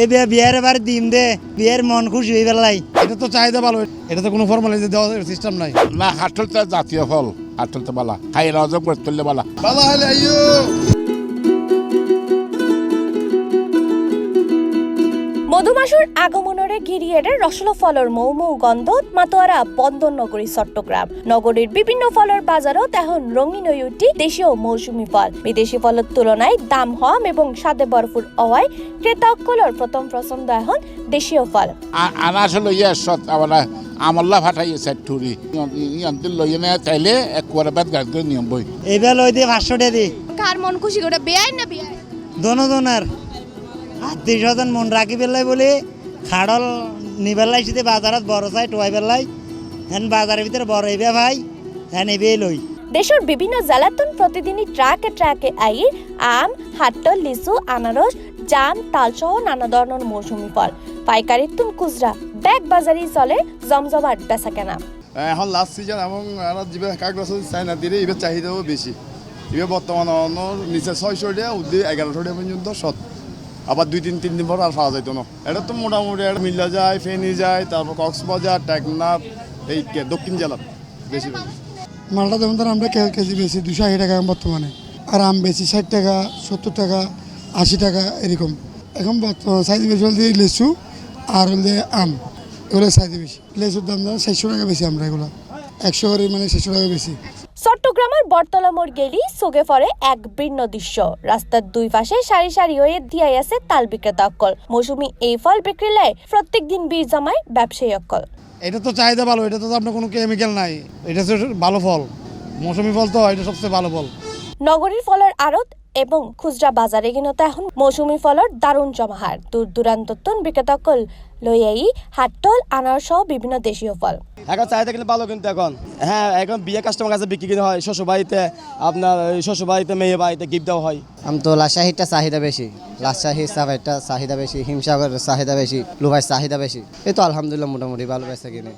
এই বিয়ের এবার ডিম দে বিয়ের মন খুশি হয়ে পেলাই। এটা তো চাহিদা ভালো, এটা তো কোনো ফর্মালিটি দেওয়ার সিস্টেম নাই। না হাটলতে জাতীয় ফল, হাটলতে বালা খাই রাজক করে তুললে বালা বালা হলে আইও। মধুমাসুর আগমনরে গিরিয়ের রসল ফলর মৌ মৌ গন্ধ মাতোয়ারা বন্দর নগরী চট্টগ্রাম। নগরীর বিভিন্ন ফলের বাজারত এখন রঙিন হয়ে উঠি দেশীয় মৌসুমী ফল। বিদেশি ফলের তুলনায় দাম কম এবং স্বাদে ভরপুর হওয়ায় ক্রেতাসকলের প্রথম পছন্দ এখন দেশীয় ফল। আনা আসলে ইয়ে সৎ আমরা আমল্লা ফাটাইয়ে সাইড টুরি ইয়ান্তিল লইয়ে না চাইলে একবারে বাদ গাছ করে নিয়ম বই এইবার লই দিয়ে 500 টাকা দি। কার মন খুশি করে বেয়াই না বেয়াই দোনোজনের আত্মীয় স্বজন মন রাখি পেলাই বলে খাড়ল নিবেলাই সিধে বাজারত বড় চাই টোয়াই পেলাই হেন বাজারের ভিতরে বড় হইবে ভাই হেন এবেই লই। দেশের বিভিন্ন জেলাতন প্রতিদিনই ট্রাকে ট্রাকে আইর আম, হাট্টল, লিচু, আনারস, জাম, তালসহ নানা ধরনের মৌসুমী ফল পাইকারি তুন খুচরা ব্যাগ বাজারই চলে জমজমাট বেচা কেনা। এখন লাস্ট সিজন এবং জিবে কাগজ চাইনা দিলে এবার চাহিদাও বেশি। এবার বর্তমানে নিচে 600 টাকা উদ্দি 1100 টাকা পর্যন্ত সৎ। আবার 2-3 দিন পর আর পাওয়া যাইতো না। এটা তো মোটামুটি মিল্লা যায়, ফেনী যায়, তারপর কক্সবাজার, টেকনাফ, এই দক্ষিণ জেলার বেশি বেশি। মালটা যেমন ধর আমরা কেজি বেশি 280 টাকা বর্তমানে, আর আম বেশি 60 টাকা, 70 টাকা, 80 টাকা এরকম। এখন সাইজ বেশি হলে লেচু আর হলে আম, এগুলো সাইজ বেশি। লেচুর দাম 600 টাকা বেশি, আমরা এগুলো 100 করে মানে 600 টাকা বেশি। চট্টগ্রামের বটতলা মোড় গেলি চোখে পড়ে এক ভিন্ন দৃশ্য। রাস্তার দুই পাশে সারি সারি হয়ে দিয়াই আছে তাল বিক্রেতা অক্কল। মৌসুমী এই ফল বিক্রিলায় প্রত্যেক দিন বীর জমায় ব্যবসায়ী অক্কল। এটা তো চাহিদা ভালো, এটা তো আপনার কোনো কেমিক্যাল নাই, এটা হচ্ছে ভালো ফল, মৌসুমি ফল তো এটা সবচেয়ে ভালো ফল। নগরীর ফলের আড়ত এবং খুচরা বাজারে কিনতে এখন মৌসুমী ফলের দারুণ জমাহার। দূর দূরান্তন বিক্রেতা অক্কল লইয়াই হাট্টল, আনারস সহ বিভিন্ন দেশীয় ফল। এখন চাহিদা কিন্তু ভালো, কিন্তু এখন বিয়ে কাস্টমার কাছে বিক্রি কিনে হয়, শ্বশুরবাড়িতে আপনার শ্বশুরবাড়িতে মেয়ে বাড়িতে গিফট দেওয়া হয়। আম তো রাজশাহীটা চাহিদা বেশি, রাজশাহী সাভারটা চাহিদা বেশি, হিমসাগরের চাহিদা বেশি, লুভাইয়ের চাহিদা বেশি। এই তো আলহামদুলিল্লাহ মোটামুটি ভালো বেচা কিনে।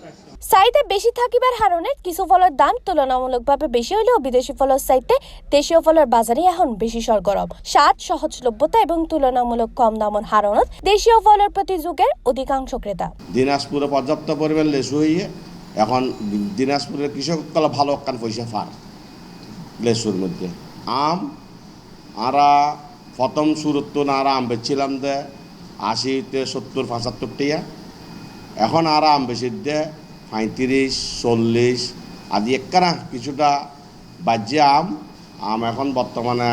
চাহিদা বেশি থাকিবার কারণে কিছু ফলের দাম তুলনামূলকভাবে বেশি হলেও বিদেশি ফলের চাইতে দেশীয় ফলের বাজারে এখন বেশি সরগরম। স্বাদ, সহজলভ্যতা এবং তুলনামূলক কম দামের হারণত দেশীয় ফলের প্রতি যুগের অধিকাংশ ক্রেতা। দিনাজপুরে পর্যাপ্ত পরিমাণ লেচু হইয়ে এখন দিনাজপুরের কৃষকরা ভালো একখান পয়সা পার লেচুর মধ্যে। আম আরা প্রথম শুরুত তো না আম বেচছিলাম দে 80, 70, 75 টাকা। এখন আর আম বেশি দে 35, 40 আদি একখানা কিছুটা বাজ্যে আম এখন বর্তমানে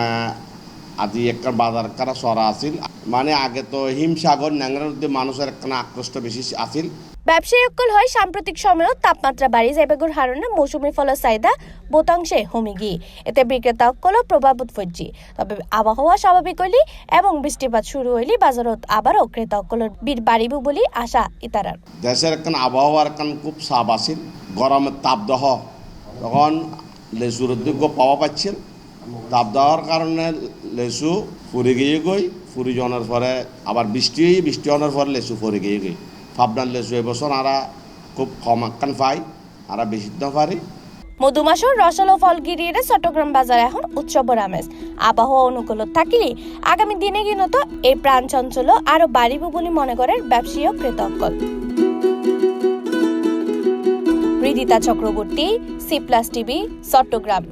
আদি একখান বাজার কারা সরা আছিল। মানে আগে তো হিমসাগর ন্যাংরার মধ্যে মানুষের একখানা আক্রোশ বেশি আছিল। ব্যবসায়ী অক্কল হয় সাম্প্রতিক সময়েও তাপমাত্রা বাড়ি যাইবেগুর হারণে মৌসুমী ফলের চাহিদা বোতাংশে কমে গিয়ে এতে বিক্রেতা অক্কলও প্রভাবিত হচ্ছে। তবে আবহাওয়া স্বাভাবিক হইলি এবং বৃষ্টিপাত শুরু হইলি বাজারত আবারও ক্রেতা অক্কলের ভিড় বাড়িব বলে আশা ইতারার। দেশের একখান আবহাওয়ার একখান খুব চাপ আছিল, গরমের তাপদাহ, তখন লেচুর উদ্যোগ পাওয়া পাচ্ছিল। তাপদাহর কারণে লেচু ফুরে গিয়ে ফুরি যাওয়ার পরে আবার বৃষ্টি হওয়ার পরে লেচু ফুরে গিয়ে ভাবনার লেচু এবছর আরা খুব কম একখান পাই, আরা বেশি না পারি। মধুমাসর রসল ফল গিরিয়ে চট্টগ্রাম বাজার এখন উৎসবের আমেজ। আবহাওয়া অনুকূল থাকিলে আগামী দিনে কিন্তু এই প্রাণ চঞ্চল আরো বাড়িব বলে মনে করেন ব্যবসায়ী ও ক্রেতা অক্কল। Ridita Chakraborty, C+ TV, Chittagong.